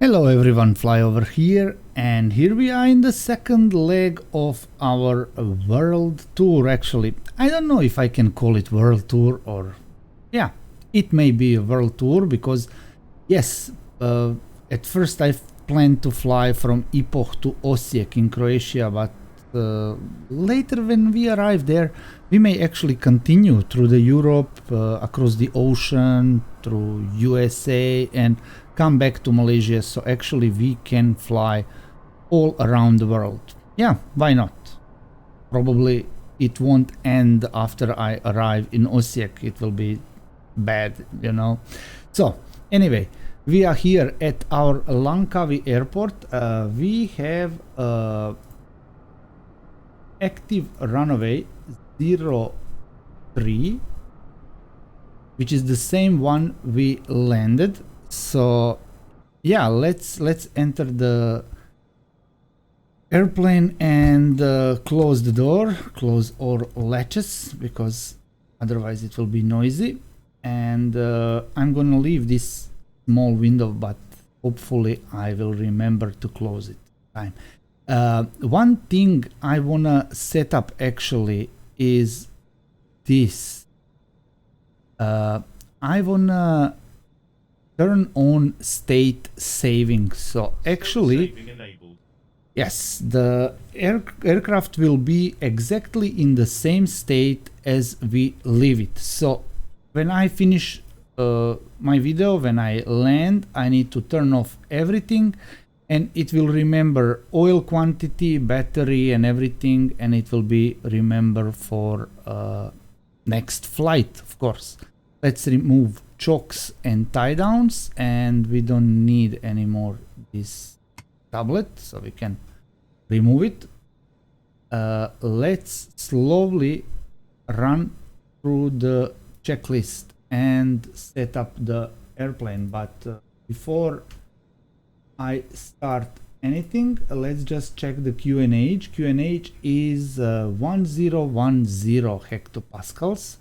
Hello everyone, FlyOver here, and here we are in the second leg of our world tour. Actually, I don't know if I can call it world tour or yeah, it may be a world tour because yes, at first I planned to fly from Ep.2 to Osijek in Croatia, but later when we arrive there we may actually continue through the Europe, across the ocean, through USA and come back to Malaysia, so actually we can fly all around the world. Yeah, why not? Probably it won't end after I arrive in Osijek, it will be bad, you know. So anyway, we are here at our Langkawi airport. We have active runaway 03, which is the same one we landed. So yeah, let's enter the airplane and close the door, close all latches, because otherwise it will be noisy. And I'm gonna leave this small window, but hopefully I will remember to close it time. One thing I wanna set up actually is this. I wanna turn on state saving. So actually, yes, the aircraft will be exactly in the same state as we leave it. So when I finish my video, when I land, I need to turn off everything and it will remember oil quantity, battery and everything, and it will be remember for next flight, of course. Let's remove chokes and tie downs, and we don't need anymore this tablet, so we can remove it. Let's slowly run through the checklist and set up the airplane, but before I start anything, let's just check the QNH. QNH is 1010 hectopascals.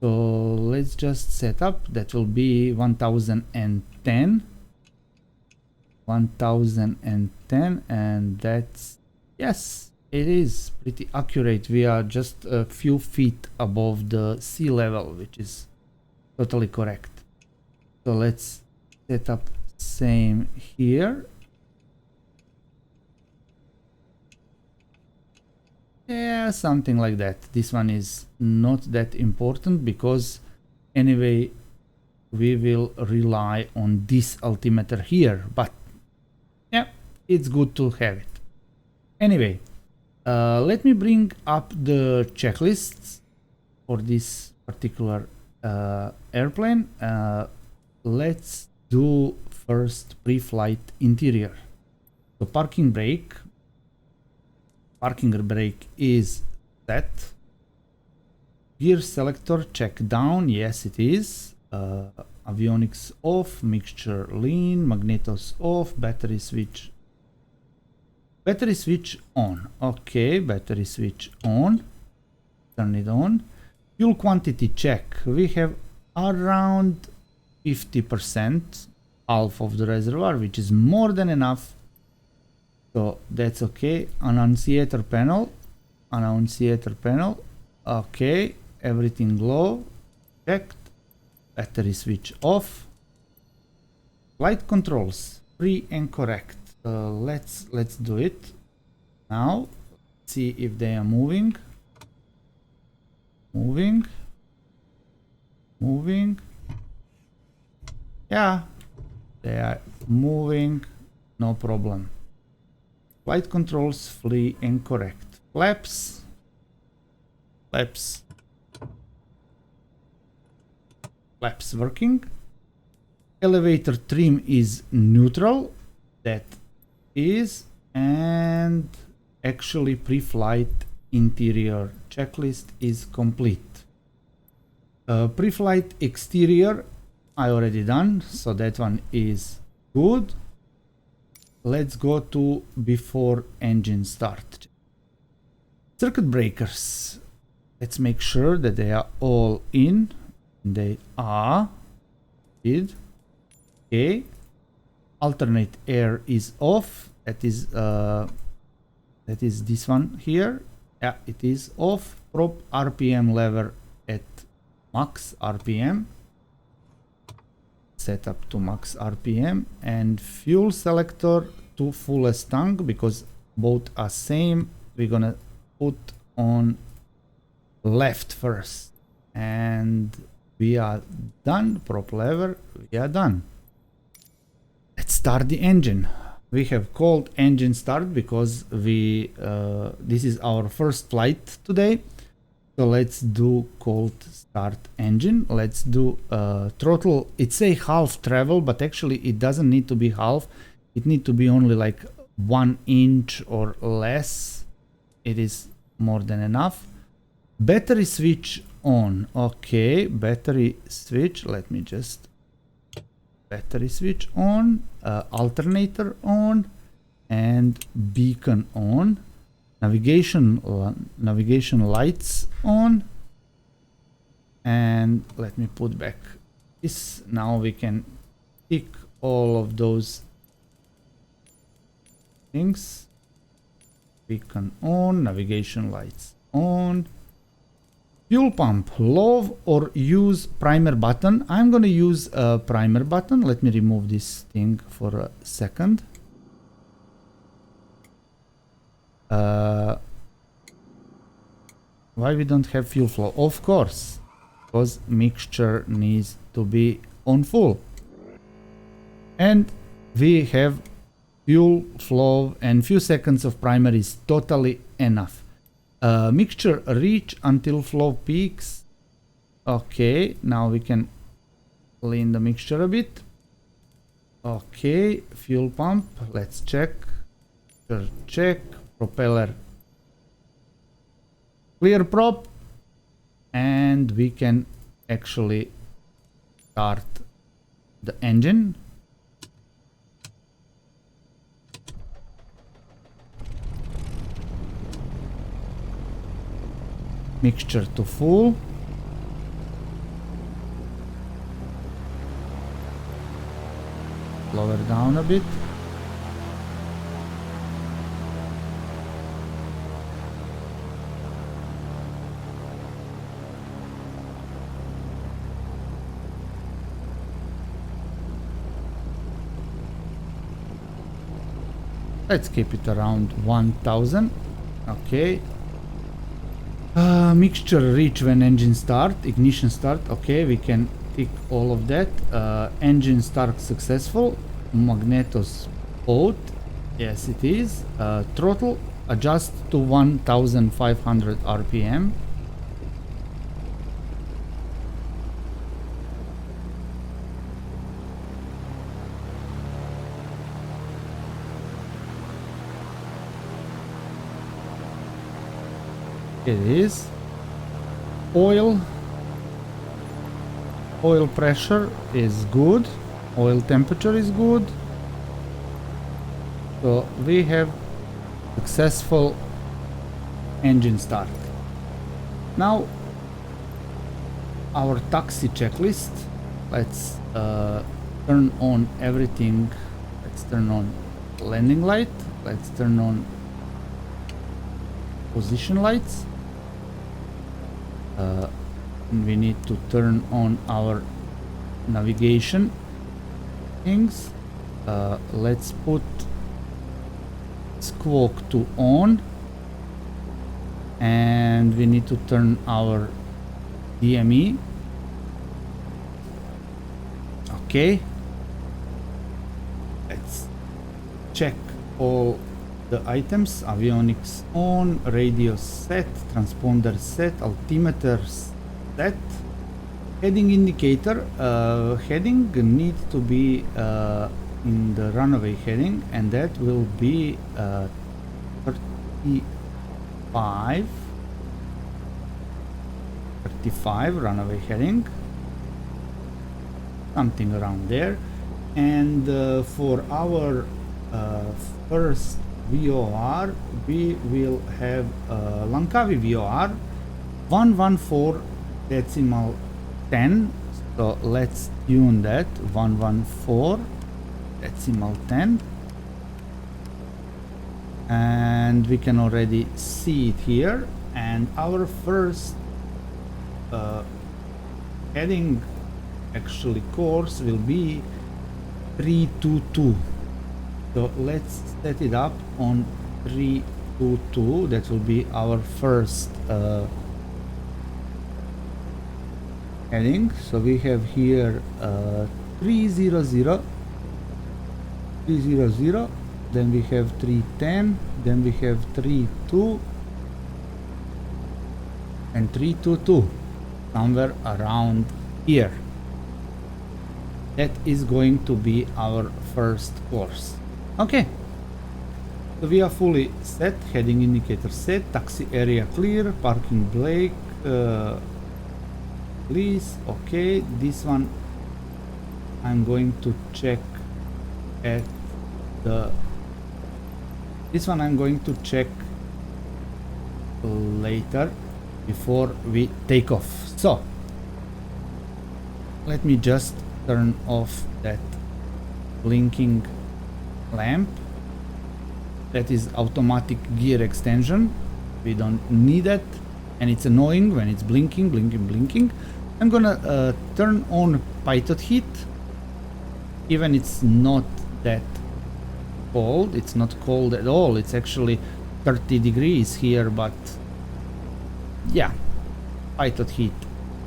So let's just set up, that will be 1010, and that's, yes, it is pretty accurate. We are just a few feet above the sea level, which is totally correct. So let's set up same here. Yeah, something like that. This one is not that important because anyway we will rely on this altimeter here, but yeah, it's good to have it. Anyway, let me bring up the checklists for this particular airplane. Let's do first pre-flight interior. So parking brake is set. Gear selector check down, yes it is. Avionics off, mixture lean, magnetos off, battery switch on. Okay, battery switch on, turn it on. Fuel quantity check, we have around 50%, half of the reservoir, which is more than enough. So that's okay. Annunciator panel, okay, everything low, checked. Battery switch off. Flight controls free and correct. Let's do it now. See if they are moving. Yeah, they are moving, no problem. Flight controls free and correct. Flaps working. Elevator trim is neutral, that is, and actually pre-flight interior checklist is complete. Pre-flight exterior I already done, so that one is good. Let's go to before engine start. Circuit breakers, let's make sure that they are all in. They are. Okay. alternate air is off. That is this one here. Yeah, it is off. Prop RPM lever at max RPM. Set up to max RPM, and fuel selector to fullest tank, because both are same. We're gonna put on left first, and we are done. Prop lever, we are done. Let's start the engine. We have called engine start because we this is our first flight today. So let's do cold start engine. Let's do throttle. It say half travel, but actually it doesn't need to be half. It need to be only like 1 inch or less. It is more than enough. Battery switch on. Okay, battery switch. Let me just battery switch on. Alternator on, and beacon on. Navigation lights on, and let me put back this. Now we can tick all of those things. Beacon on, navigation lights on. Fuel pump, low or use primer button. I'm gonna use a primer button. Let me remove this thing for a second. Why we don't have fuel flow? Of course, because mixture needs to be on full, and we have fuel flow, and few seconds of primer is totally enough. Mixture reach until flow peaks. Okay, now we can lean the mixture a bit. Okay, fuel pump, let's check. Check. Propeller clear prop, and we can actually start the engine. Mixture to full. Lower down a bit. Let's keep it around 1000. Okay. Mixture reach when engine start, ignition start. Okay, we can tick all of that. Engine start successful. Magnetos both. Yes, it is. Throttle adjust to 1500 RPM. It is. Oil pressure is good. Oil temperature is good. So we have successful engine start. Now our taxi checklist. Let's turn on everything. Let's turn on landing light. Let's turn on position lights. We need to turn on our navigation things. Let's put squawk to on, and we need to turn our DME. Okay, let's check all the items. Avionics on, radio set, transponder set, altimeter set, heading indicator. Heading need to be in the runaway heading, and that will be 35 runaway heading, something around there. And for our first VOR, we will have Langkawi VOR 114.10. So let's tune that 114. decimal 10. And we can already see it here. And our first heading, actually course, will be 322. So let's set it up on 322. That will be our first heading. So we have here 300, 300, then we have 310, then we have 32 and 322, somewhere around here. That is going to be our first course. Okay, so we are fully set. Heading indicator set, taxi area clear, parking brake please. Okay, this one I'm going to check at the I'm going to check later before we take off. So let me just turn off that blinking lamp. That is automatic gear extension. We don't need it, and it's annoying when it's blinking. I'm gonna turn on pilot heat. Even it's not that cold, it's not cold at all, it's actually 30 degrees here, but yeah, pilot heat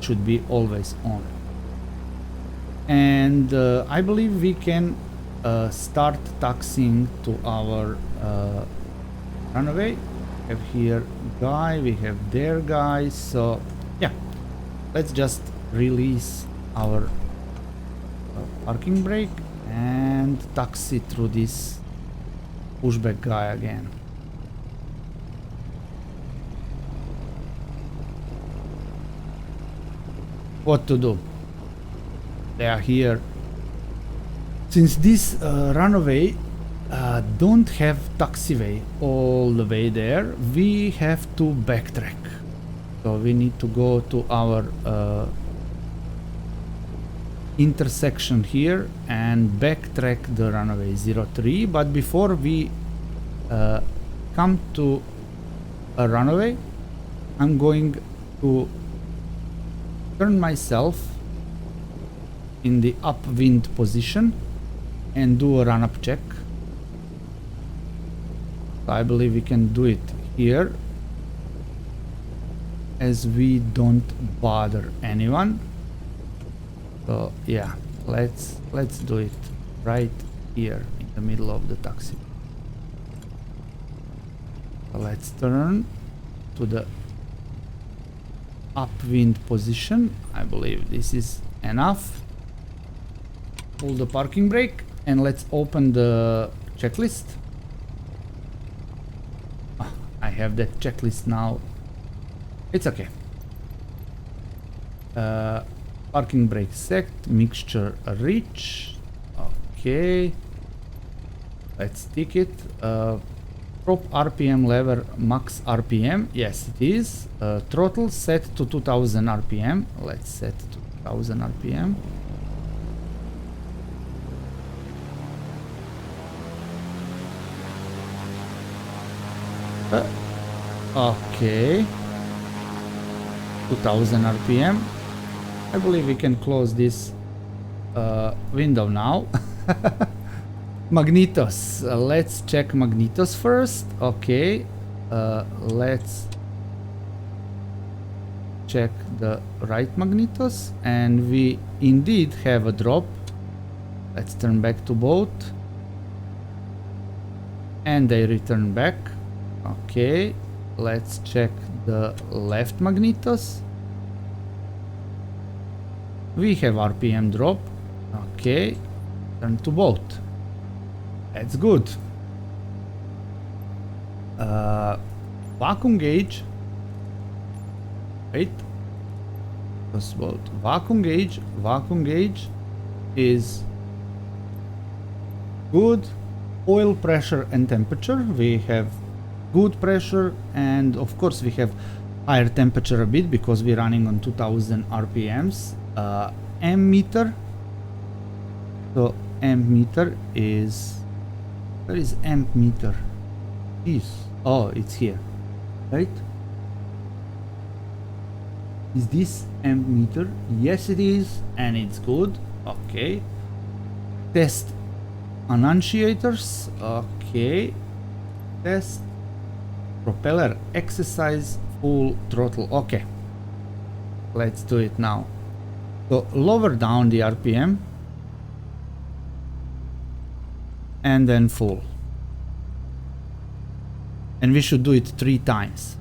should be always on. And I believe we can start taxiing to our runaway. We have here guy, we have there guy, so yeah, let's just release our parking brake and taxi through this pushback guy again. What to do? They are here. Since this runaway don't have taxiway all the way there, we have to backtrack. So we need to go to our intersection here and backtrack the runway 03. But before we come to a runway, I'm going to turn myself in the upwind position and do a run-up check. So I believe we can do it here, as we don't bother anyone. So yeah, let's do it right here in the middle of the taxi. So let's turn to the upwind position. I believe this is enough. Pull the parking brake and let's open the checklist. I have that checklist now. It's okay. Parking brake set, mixture rich. Okay. Let's tick it. Prop RPM lever max RPM. Yes, it is. Throttle set to 2000 RPM. Let's set to 2000 RPM. Okay. 2000 RPM. I believe we can close this window now. Magnetos. Let's check magnetos first. Okay. Let's check the right magnetos, and we indeed have a drop. Let's turn back to boat, and they return back. Okay, let's check the left magnetos. We have RPM drop. Okay, turn to boat. That's good. Vacuum gauge. Wait. Just boat. Vacuum gauge. Vacuum gauge is good. Oil pressure and temperature. We have good pressure, and of course we have higher temperature a bit because we're running on 2000 RPMs. M meter. So amp meter is... Where is amp meter? Jeez. Oh, it's here, right? Is this amp meter? Yes, it is, and it's good. Okay. Test annunciators. Okay. Test propeller exercise full throttle. Okay. Let's do it now. So lower down the RPM and then full. And we should do it 3 times.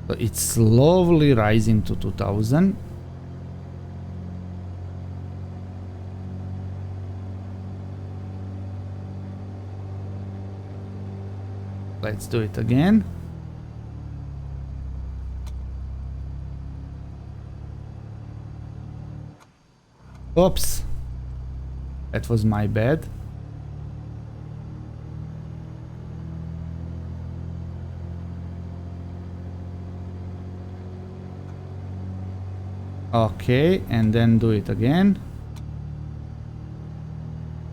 So it's slowly rising to 2000. Let's do it again. Oops. That was my bad. Okay, and then do it again.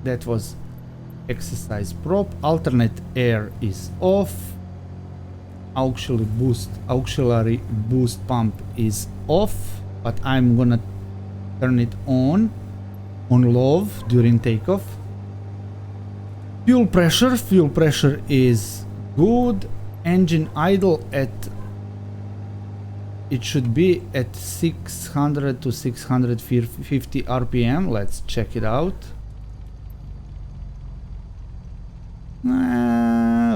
That was exercise prop. Alternate air is off. Auxiliary boost pump is off, but I'm gonna turn it on low during takeoff. Fuel pressure is good. Engine idle at... It should be at 600 to 650 RPM. Let's check it out.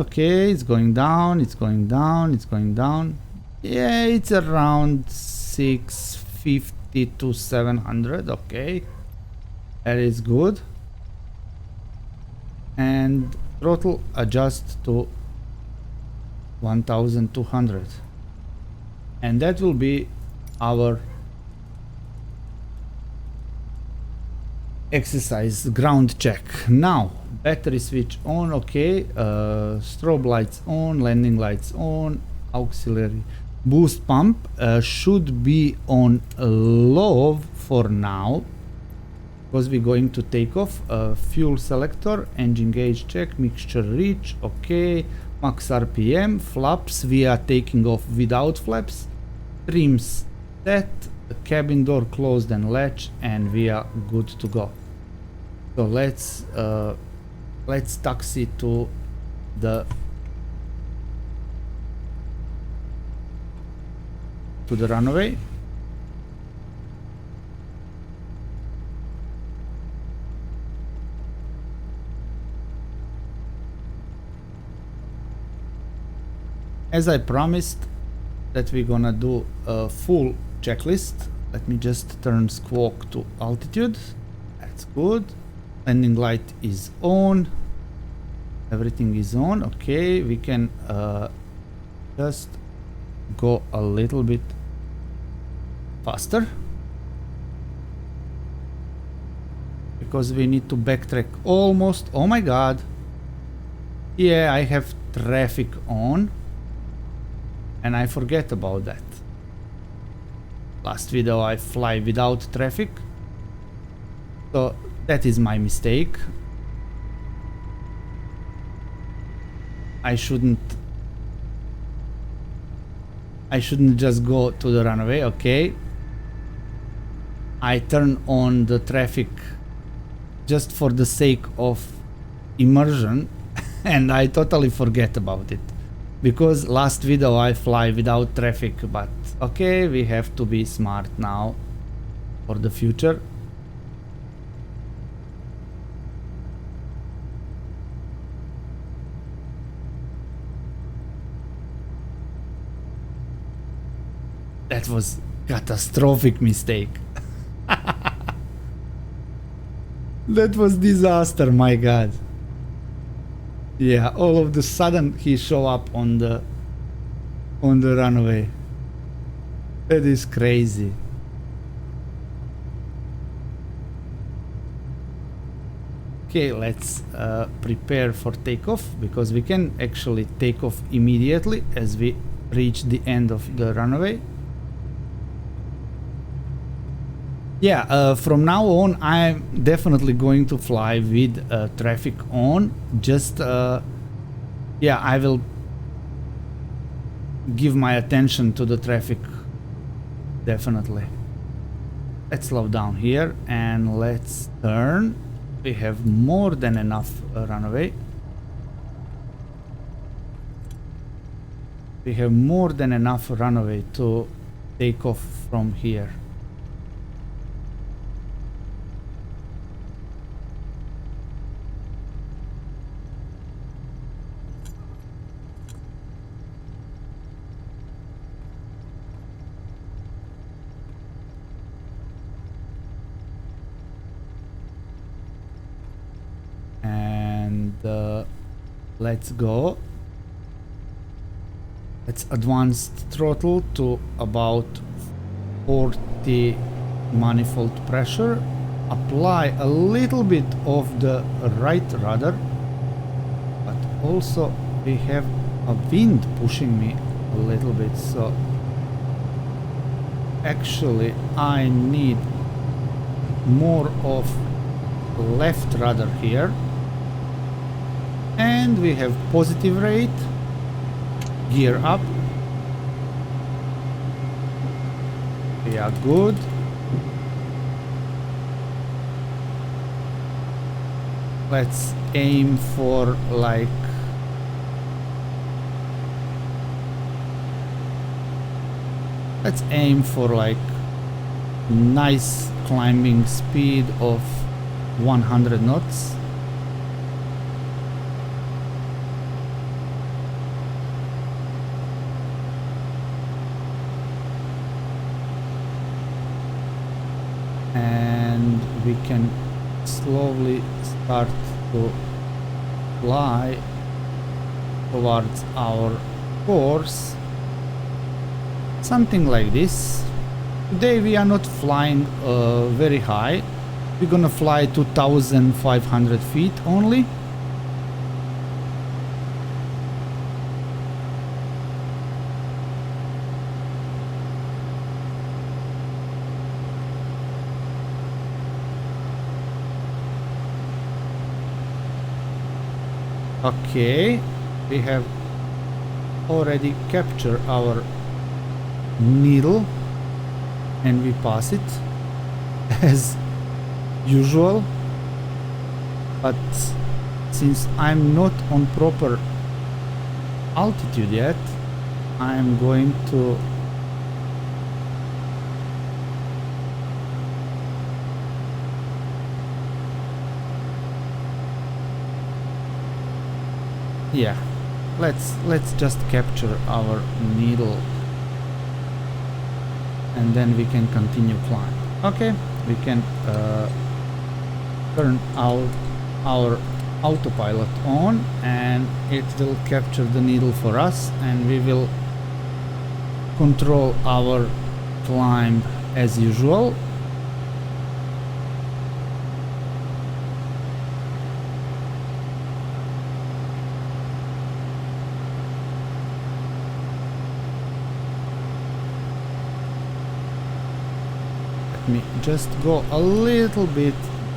Okay, it's going down, it's going down, it's going down. Yeah, it's around 650 to 700. Okay, that is good. And throttle adjust to 1200. And that will be our exercise ground check. Now battery switch on. Okay, strobe lights on, landing lights on, auxiliary boost pump should be on low for now because we're going to take off. Fuel selector, engine gauge check, mixture reach. Okay, max RPM, flaps we are taking off without flaps, trims set, the cabin door closed and latch, and we are good to go. So let's taxi to the runway. As I promised that we're gonna do a full checklist. Let me just turn squawk to altitude. That's good. Landing light is on. Everything is on. Okay, we can just go a little bit faster because we need to backtrack almost. Oh my god. Yeah, I have traffic on and I forget about that. Last video I fly without traffic, so that is my mistake. I shouldn't just go to the runway. Okay, I turn on the traffic just for the sake of immersion and I totally forget about it because last video I fly without traffic. But okay, we have to be smart now for the future. That was catastrophic mistake. That was disaster, my god. Yeah, all of the sudden he show up on the runway. That is crazy. Okay, let's prepare for takeoff because we can actually take off immediately as we reach the end of the runway. Yeah, from now on I'm definitely going to fly with traffic on. Just yeah, I will give my attention to the traffic, definitely. Let's slow down here and let's turn. We have more than enough runway. We have more than enough runway to take off from here. And let's go. Let's advance throttle to about 40 manifold pressure. Apply a little bit of the right rudder, but also we have a wind pushing me a little bit, so actually I need more of left rudder here. And we have positive rate. Gear up. We are good. Let's aim for like nice climbing speed of 100 knots. And we can slowly start to fly towards our course, something like this. Today we are not flying very high. We're gonna fly 2,500 feet only. Okay, we have already captured our needle and we pass it as usual, but since I'm not on proper altitude yet, I'm going to yeah, let's just capture our needle and then we can continue flying. Okay, we can turn out our autopilot on and it will capture the needle for us, and we will control our climb as usual. Me just go a little bit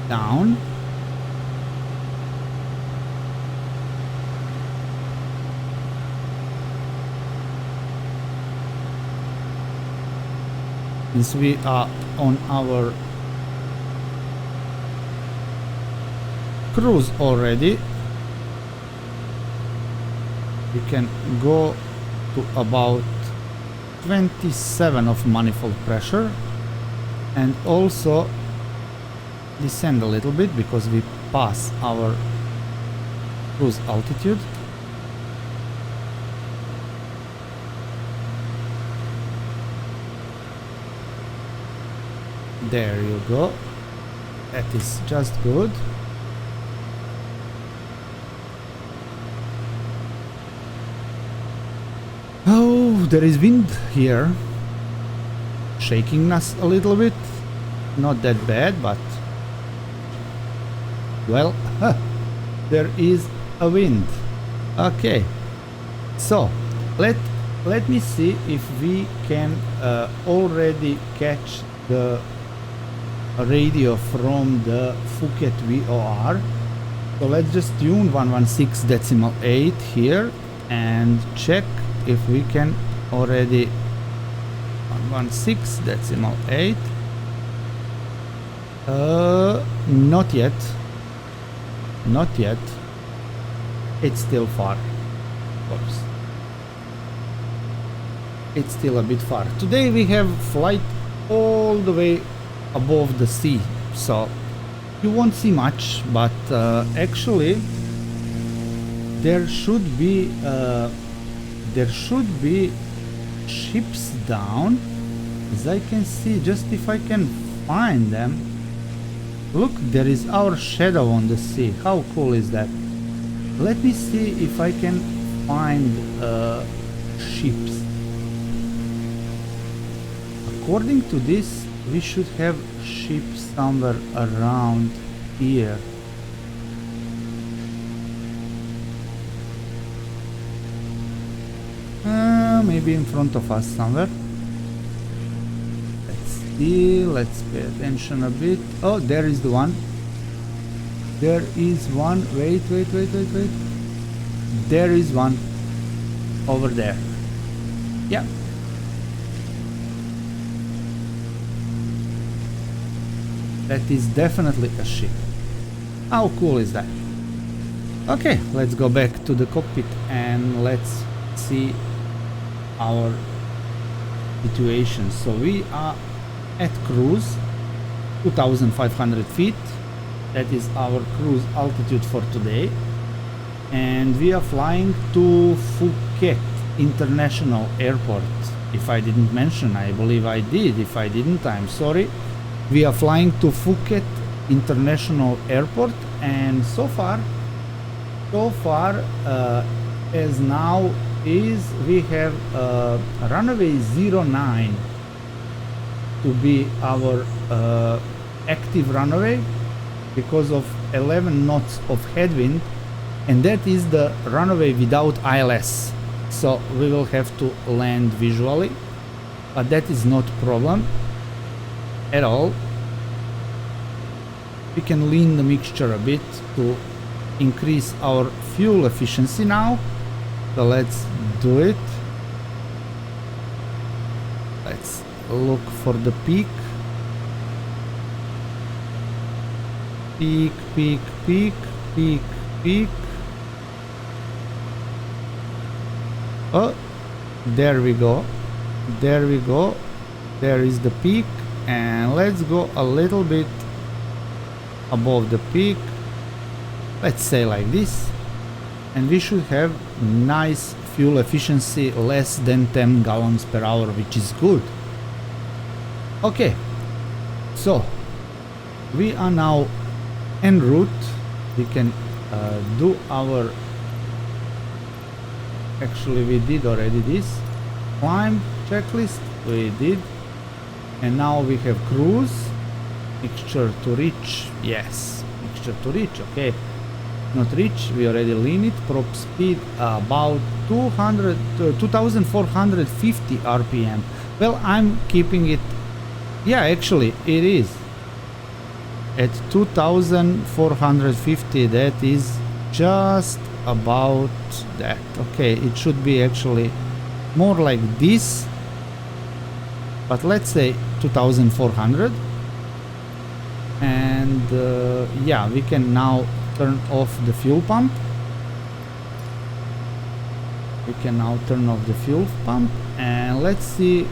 down. Since we are on our cruise already, we can go to about 27 of manifold pressure. And also descend a little bit because we pass our cruise altitude. There you go. That is just good. Oh, there is wind here, shaking us a little bit. Not that bad, but well, there is a wind. Okay, so let me see if we can already catch the radio from the Phuket VOR. So let's just tune 116.8 here and check if we can already 116.8. Not yet. Not yet. It's still far, of course. It's still a bit far. Today we have flight all the way above the sea, so you won't see much, but actually there should be ships down, as I can see. Just if I can find them. Look, there is our shadow on the sea. How cool is that? Let me see if I can find ships. According to this, we should have ships somewhere around here. Maybe in front of us somewhere. Let's see, let's pay attention a bit. Oh, there is the one. There is one. Wait. There is one over there. Yeah. That is definitely a ship. How cool is that? Okay, let's go back to the cockpit and let's see our situation. So we are at cruise 2,500 feet. That is our cruise altitude for today. And we are flying to Phuket International Airport. If I didn't mention, I believe I did. If I didn't, I'm sorry. We are flying to Phuket International Airport, and so far as now is we have runway 09 to be our active runway because of 11 knots of headwind, and that is the runway without ILS. So we will have to land visually, but that is not a problem at all. We can lean the mixture a bit to increase our fuel efficiency now. So let's do it. Let's look for the peak. Peak. Oh, there we go. There is the peak, and let's go a little bit above the peak. Let's say like this, and we should have nice fuel efficiency, less than 10 gallons per hour, which is good. Okay, so we are now en route. We can do our, actually we did already this climb checklist, we did, and now we have cruise, mixture to reach, yes, mixture to reach, okay, not reach, we already lean it, prop speed about 2450 RPM. Well, I'm keeping it, yeah, actually it is at 2450, that is just about that. Okay, it should be actually more like this, but let's say 2400. And yeah, we can now turn off the fuel pump. And let's see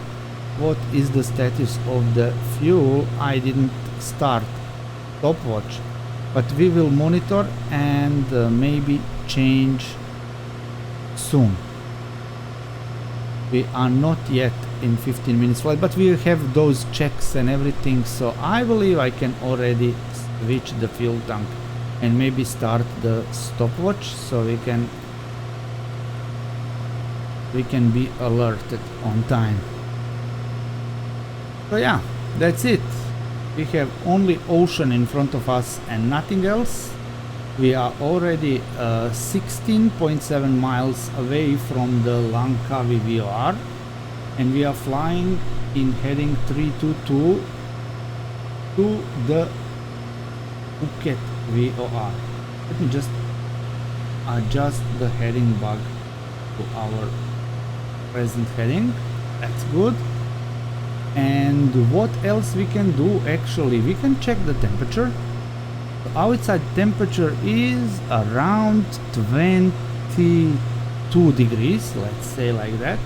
what is the status of the fuel. I didn't start stopwatch, but we will monitor and maybe change soon. We are not yet in 15 minutes flight, but we have those checks and everything, so I believe I can already switch the fuel tank and maybe start the stopwatch, so we can be alerted on time. So yeah, that's it. We have only ocean in front of us and nothing else. We are already 16.7 miles away from the Langkawi VOR, and we are flying in heading 322 to the Phuket VOR. Let me just adjust the heading bug to our present heading. That's good. And what else we can do? Actually, we can check the temperature. The outside temperature is around 22 degrees, let's say like that,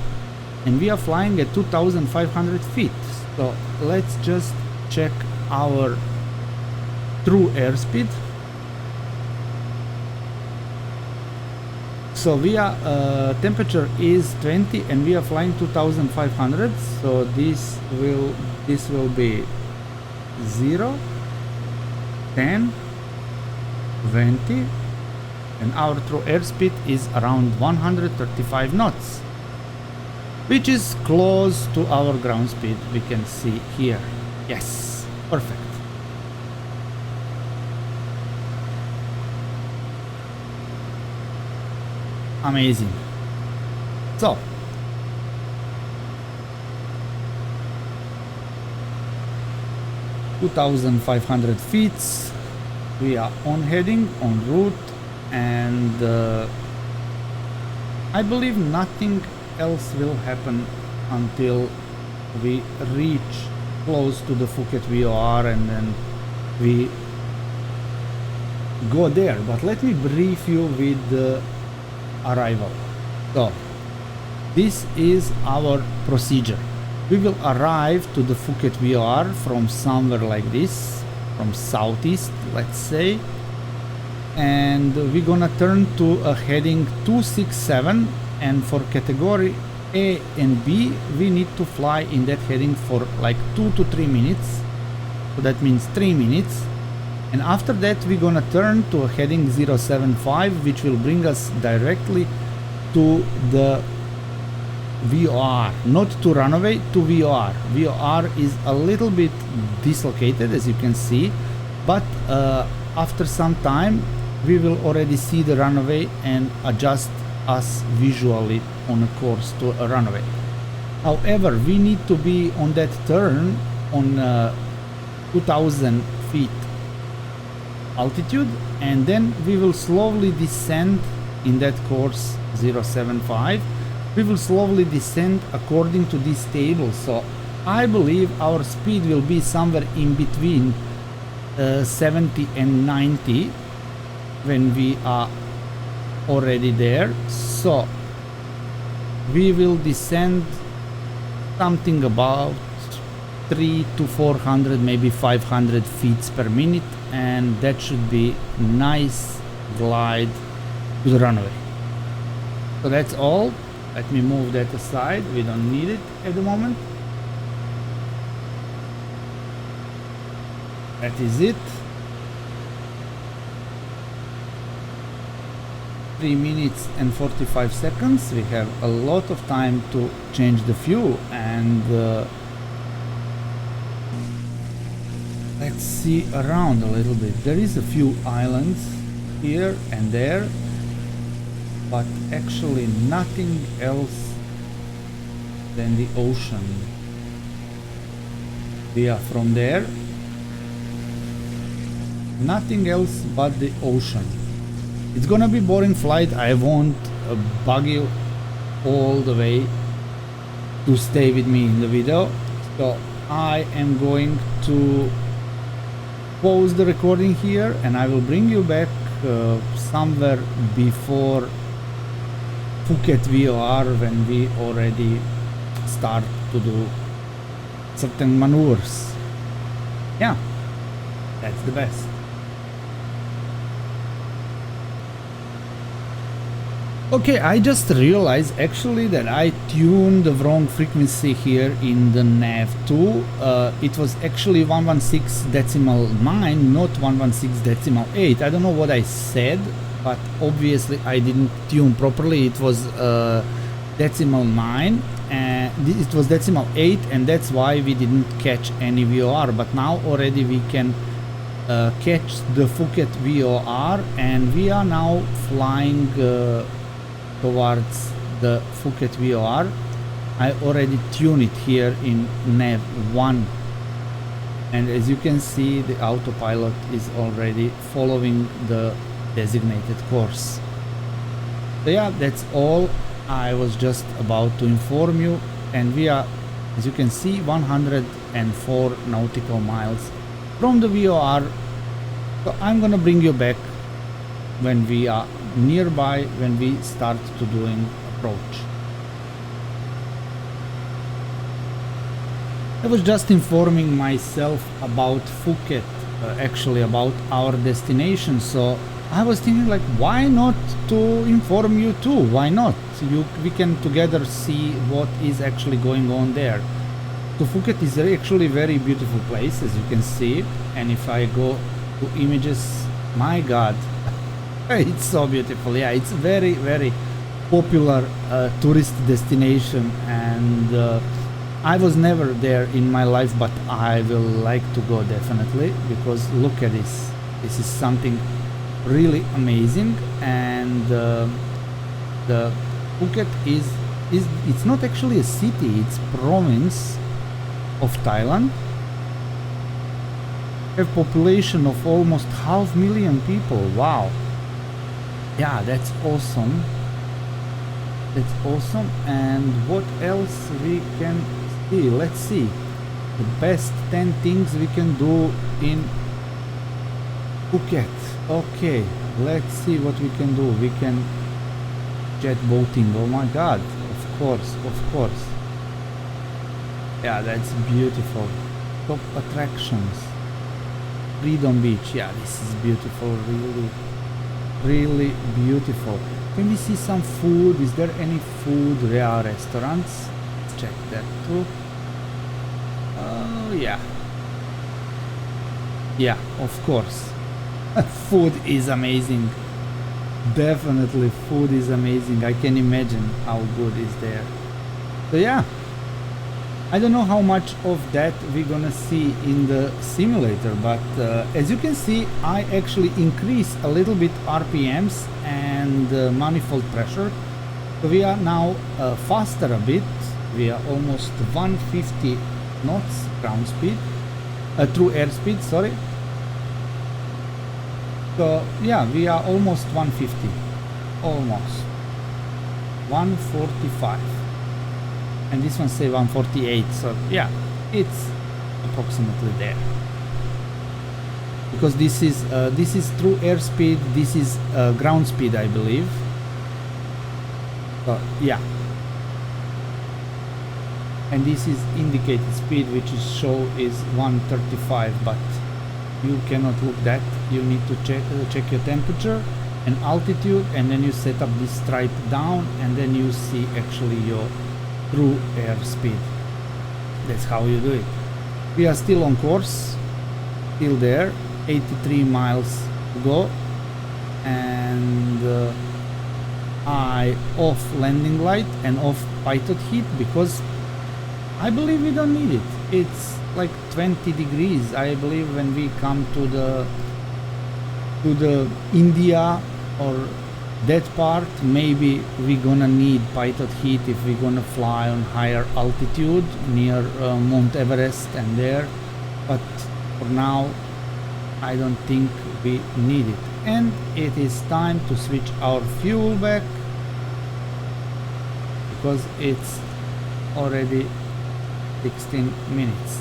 and we are flying at 2,500 feet. So let's just check our true airspeed. So we are temperature is 20 and we are flying 2,500. So this will be 0, 10, 20, and our true airspeed is around 135 knots, which is close to our ground speed. We can see here. Yes, perfect. Amazing. So (2,500 feet), we are on heading, on route, and I believe nothing else will happen until we reach close to the Phuket VOR, and then we go there. But let me brief you with the arrival. So this is our procedure. We will arrive to the Phuket VOR from somewhere like this, from southeast, let's say, and we're gonna turn to a heading 267, and for category A and B we need to fly in that heading for like 2 to 3 minutes, so that means 3 minutes. And after that we're gonna turn to a heading 075, which will bring us directly to the VOR, not to runaway, to VOR. VOR is a little bit dislocated, as you can see, but after some time we will already see the runaway and adjust us visually on a course to a runaway. However, we need to be on that turn on 2,000 feet altitude, and then we will slowly descend in that course 075. We will slowly descend according to this table, so I believe our speed will be somewhere in between 70 and 90 when we are already there. So we will descend something about 300 to 400, maybe 500 feet per minute, and that should be nice glide to the runway. So that's all. Let me move that aside, we don't need it at the moment. That is it. 3 minutes and 45 seconds. We have a lot of time to change the fuel, and let's see around a little bit. There is a few islands here and there, but actually nothing else than the ocean. We are from there. Nothing else but the ocean. It's gonna be boring flight. I won't bug you all the way to stay with me in the video. So I am going to pause the recording here, and I will bring you back somewhere before Phuket VOR, when we already start to do certain maneuvers. Yeah, that's the best. Okay, I just realized actually that I tuned the wrong frequency here in the Nav2. It was actually 116.9, not 116.8. I don't know what I said, but obviously I didn't tune properly. It was decimal 9 and it was decimal 8, and that's why we didn't catch any VOR. But now already we can catch the Phuket VOR, and we are now flying towards the Phuket VOR. I already tuned it here in Nav 1, And as you can see, the autopilot is already following the designated course. So yeah, that's all I was just about to inform you, and we are, as you can see, 104 nautical miles from the VOR. So I'm gonna bring you back when we are nearby, when we start to doing approach. I was just informing myself about Phuket, actually about our destination, so I was thinking like, why not to inform you too? Why not? We can together see what is actually going on there. So Phuket is actually a very beautiful place, as you can see, and if I go to images, my god, it's so beautiful. Yeah, it's very, very popular tourist destination, and I was never there in my life, but I will like to go definitely, because look at this. This is something really amazing. And the Phuket is it's not actually a city, it's province of Thailand. Have population of almost 500,000 people. Wow. Yeah, that's awesome. That's awesome. And what else we can see? Let's see the best 10 things we can do in Phuket. Okay, let's see what we can do. We can jet boating. Oh my god, of course, of course. Yeah, that's beautiful. Top attractions. Freedom Beach. Yeah, this is beautiful. Really, really beautiful. Can we see some food? Is there any food? There are restaurants. Let's check that too. Oh yeah. Yeah, of course. Food is amazing. Definitely food is amazing. I can imagine how good is there. So yeah, I don't know how much of that we're gonna see in the simulator, but as you can see, I actually increase a little bit RPMs and manifold pressure. So we are now faster a bit. We are almost 150 knots ground speed, through airspeed, sorry. So yeah, we are almost 150, almost 145, and this one say 148. So yeah, it's approximately there, because this is through airspeed. This is ground speed, I believe. So yeah, and this is indicated speed, which is show is 135, but you cannot look that. You need to check your temperature and altitude, and then you set up this stripe down, and then you see actually your true airspeed. That's how you do it. We are still on course, still there, 83 miles to go, and I off landing light and off pilot heat, because I believe we don't need it. It's like 20 degrees, I believe, when we come to the India or that part. Maybe we're gonna need pilot heat if we're gonna fly on higher altitude near Mount Everest and there, but for now I don't think we need it. And it is time to switch our fuel back, because it's already 16 minutes.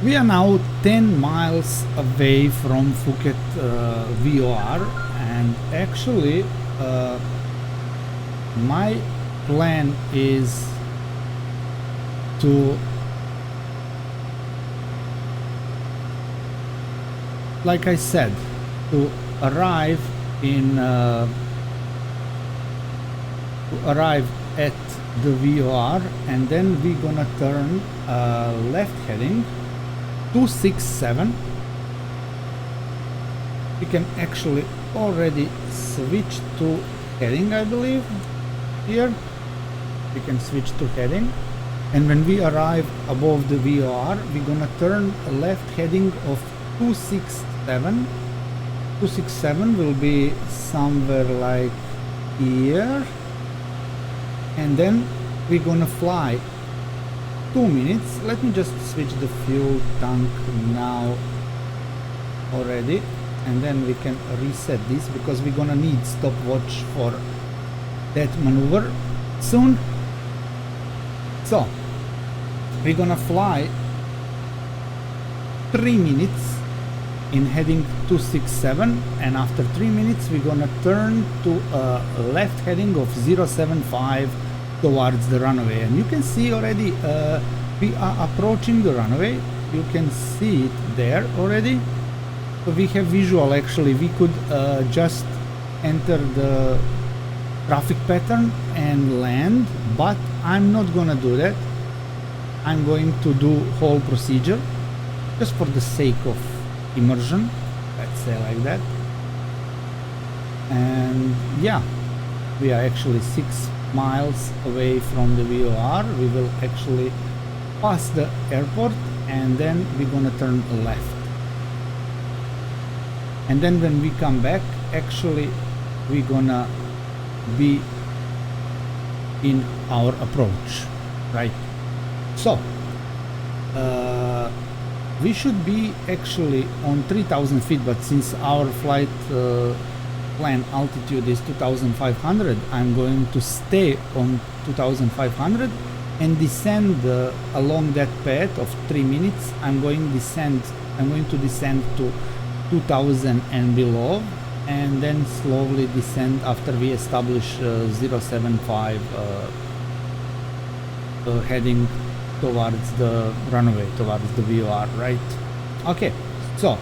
We are now 10 miles away from Phuket VOR, and actually my plan is to, like I said, to arrive at the VOR, and then we're gonna turn left heading 267. We can actually already switch to heading, I believe. Here we can switch to heading, and when we arrive above the VOR, we're gonna turn a left heading of 267 267 will be somewhere like here, and then we're gonna fly 2 minutes. Let me just switch the fuel tank now already, and then we can reset this because we're gonna need stopwatch for that maneuver soon. So we're gonna fly 3 minutes in heading 267, and after 3 minutes we're gonna turn to a left heading of 075 towards the runway. And you can see already we are approaching the runway. You can see it there already. So we have visual. Actually we could just enter the traffic pattern and land, but I'm not gonna do that. I'm going to do whole procedure just for the sake of immersion, let's say like that. And yeah, we are actually 6 miles away from the VOR. We will actually pass the airport, and then we're gonna turn left. And then when we come back, actually we're gonna be in our approach, right? So we should be actually on 3000 feet, but since our flight plan altitude is 2500, I'm going to stay on 2500 and descend along that path of 3 minutes. I'm going to descend to 2000 and below, and then slowly descend after we establish 075 heading towards the runway, towards the VOR, right? Okay, so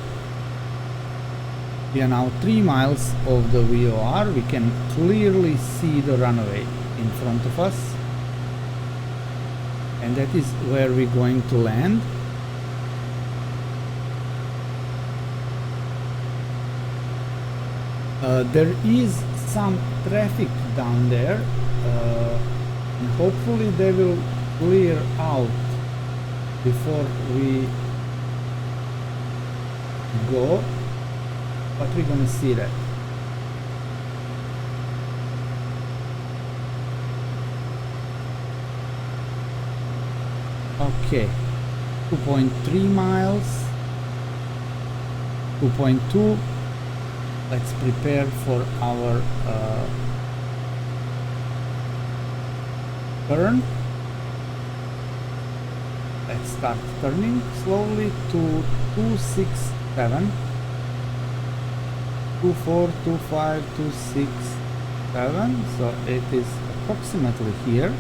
we are now 3 miles of the VOR. We can clearly see the runway in front of us, and that is where we're going to land. There is some traffic down there, and hopefully they will clear out before we go, but we're gonna see that. Okay, 2.3 miles, 2.2. Let's prepare for our turn. Let's start turning slowly to 267, 24, 25, 267. So it is approximately here.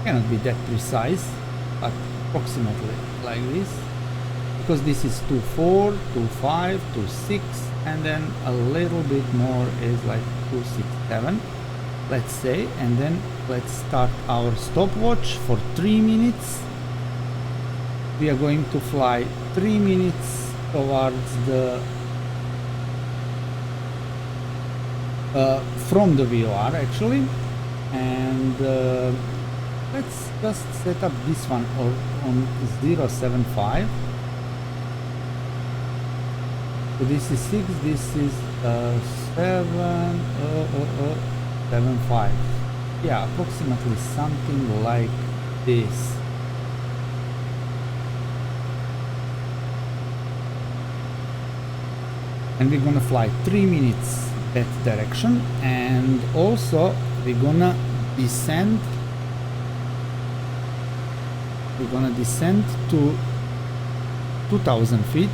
Cannot be that precise, but approximately like this. Because this is 24, 25, 26, and then a little bit more is like 267, let's say. And then let's start our stopwatch for 3 minutes. We are going to fly 3 minutes towards the from the VOR actually, and let's just set up this one on 075. So this is 6, this is 775. Yeah, approximately something like this. And we're gonna fly 3 minutes that direction, and also we're gonna descend. We're gonna descend to 2000 feet.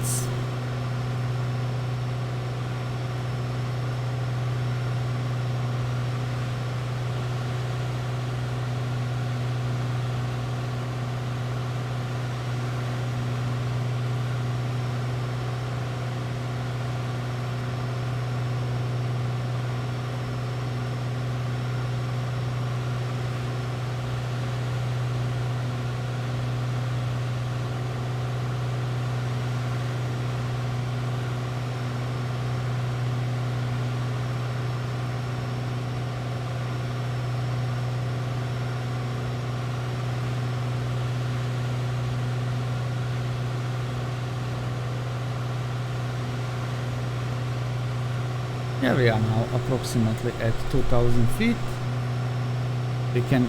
Here we are now approximately at 2000 feet. We can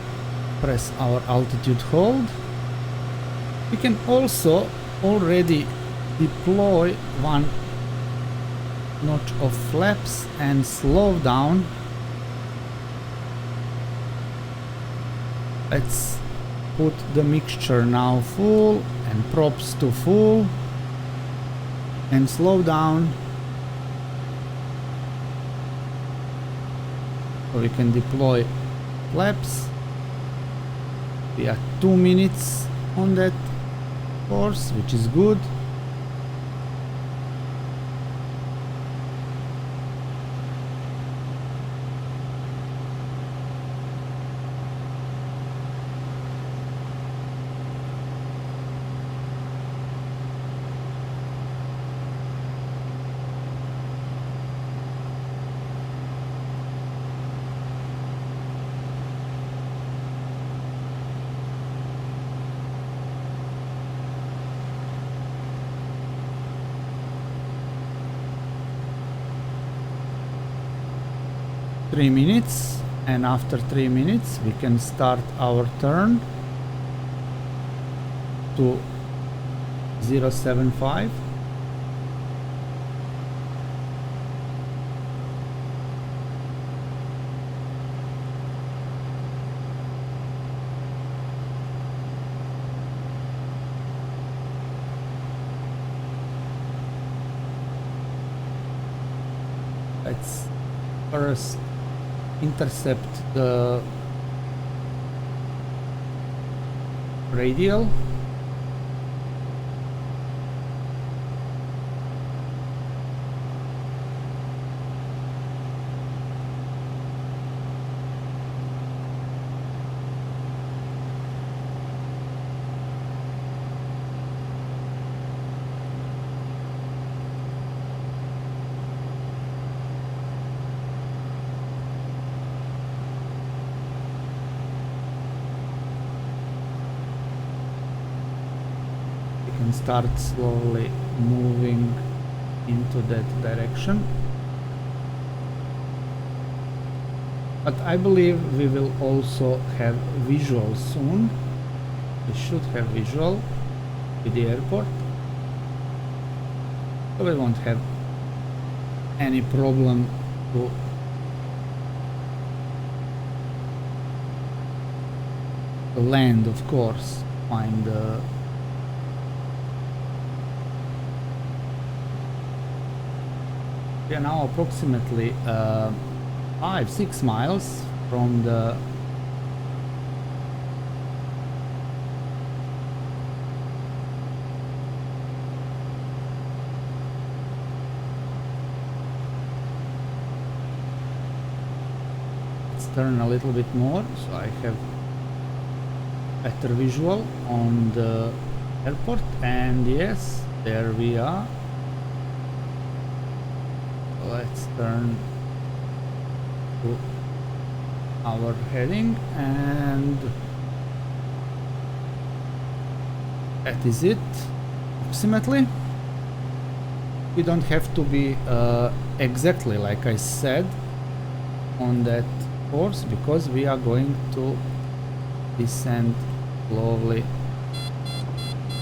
press our altitude hold. We can also already deploy one notch of flaps and slow down. Let's put the mixture now full and props to full and slow down. So we can deploy flaps. We are 2 minutes on that course, which is good. Three minutes, and after 3 minutes we can start our turn to 075. Let's first intercept the radial. Start slowly moving into that direction, but I believe we will also have visual soon. We should have visual with the airport, so we won't have any problem to land, of course, find the we are now approximately 5-6 miles from the let's turn a little bit more so I have better visual on the airport, and yes, there we are. Let's turn to our heading, and that is it approximately. We don't have to be exactly like I said on that course, because we are going to descend slowly.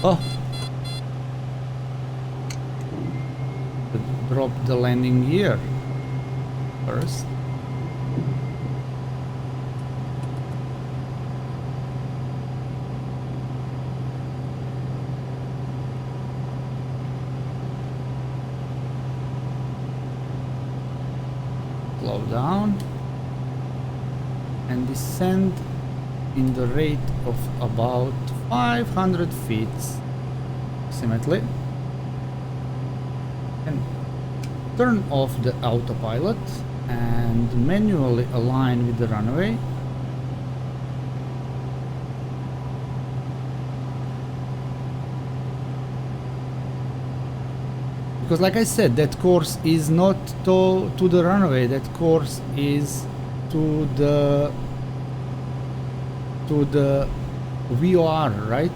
Oh, drop the landing gear first. Slow down and descend in the rate of about 500 feet approximately, and turn off the autopilot and manually align with the runway. Because like I said, that course is not to the runway, that course is to the VOR, right?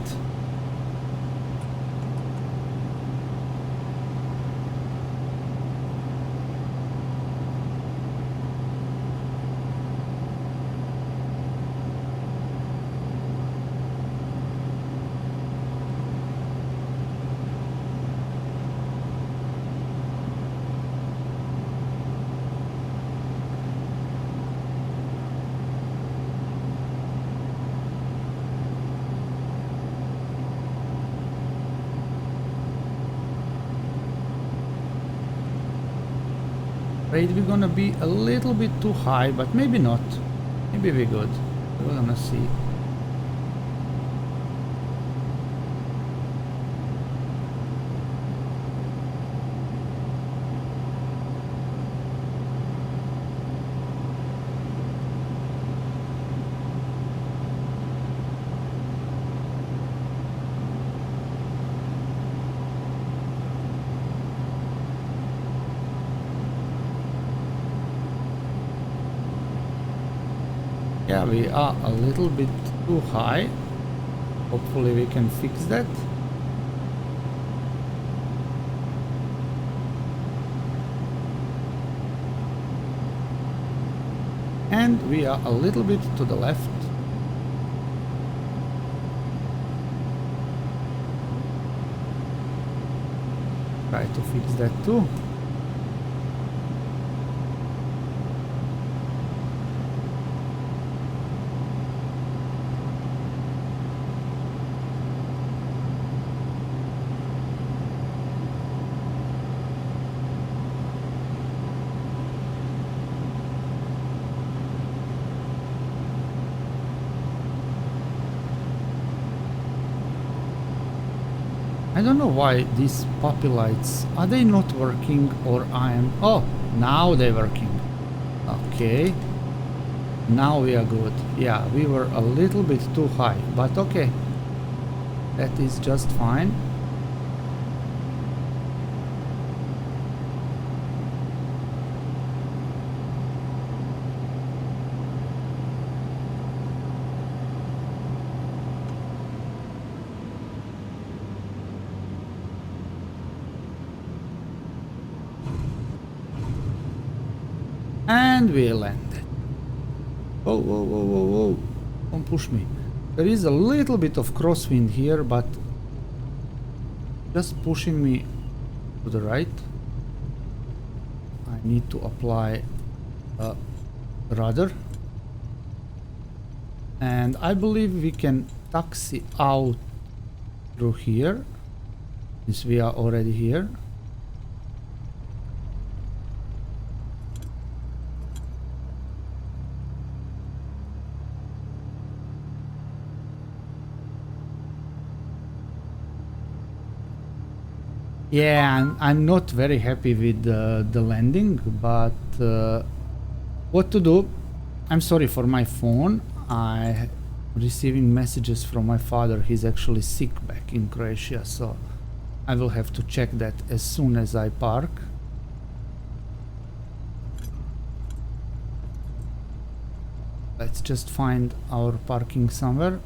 afraid we're gonna be a little bit too high, but maybe not. Maybe we're good. We're gonna see. Yeah, we are a little bit too high. Hopefully we can fix that. And we are a little bit to the left. Try to fix that too. I don't know why these puppy lights, are they not working or I am... Oh, now they're working. Okay. Now we are good. Yeah, we were a little bit too high, but okay. That is just fine. And we landed. Whoa, whoa, whoa, whoa, whoa. Don't push me. There is a little bit of crosswind here, but just pushing me to the right. I need to apply a rudder. And I believe we can taxi out through here, since we are already here. Yeah, I'm not very happy with the landing, but what to do? I'm sorry for my phone. I'm receiving messages from my father. He's actually sick back in Croatia, so I will have to check that as soon as I park. Let's just find our parking somewhere.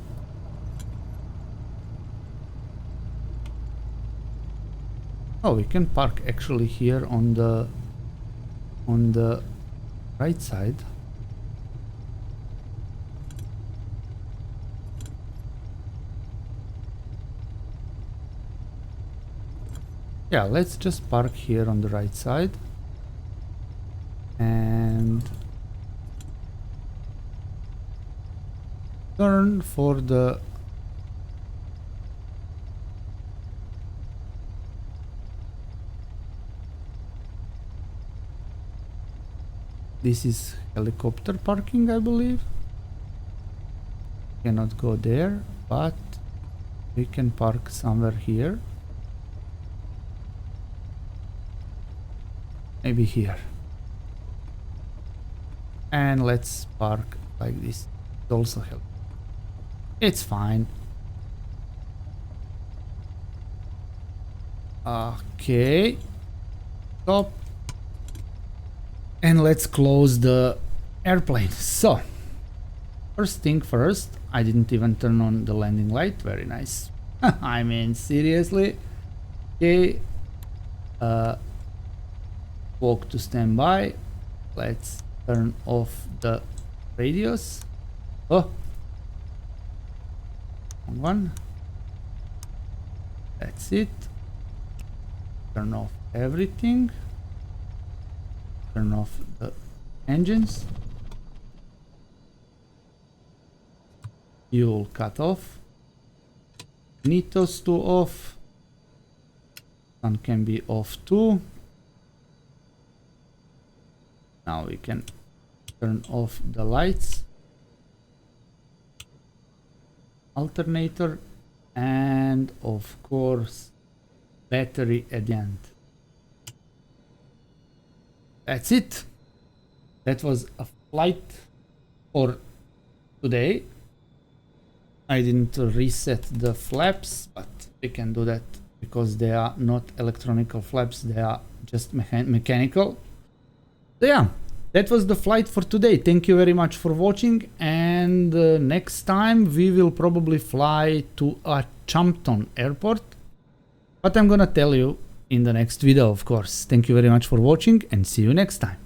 Oh, we can park actually here on the right side. Yeah, let's just park here on the right side. And turn for the this is helicopter parking, I believe. Cannot go there, but we can park somewhere here. Maybe here. And let's park like this. It's also help. It's fine. Okay. Stop. And let's close the airplane. So, first thing first, I didn't even turn on the landing light. Very nice. I mean, seriously. Okay. Walk to standby. Let's turn off the radios. Oh. Wrong one. That's it. Turn off everything. Turn off the engines. Fuel cut off. Need those two off. Sun can be off too. Now we can turn off the lights, alternator, and of course battery at the end. That's it. That was a flight for today. I didn't reset the flaps, but we can do that because they are not electronical flaps, they are just mechanical. So yeah, that was the flight for today. Thank you very much for watching, and next time we will probably fly to a Champton airport, but I'm gonna tell you in the next video, of course. Thank you very much for watching, and see you next time.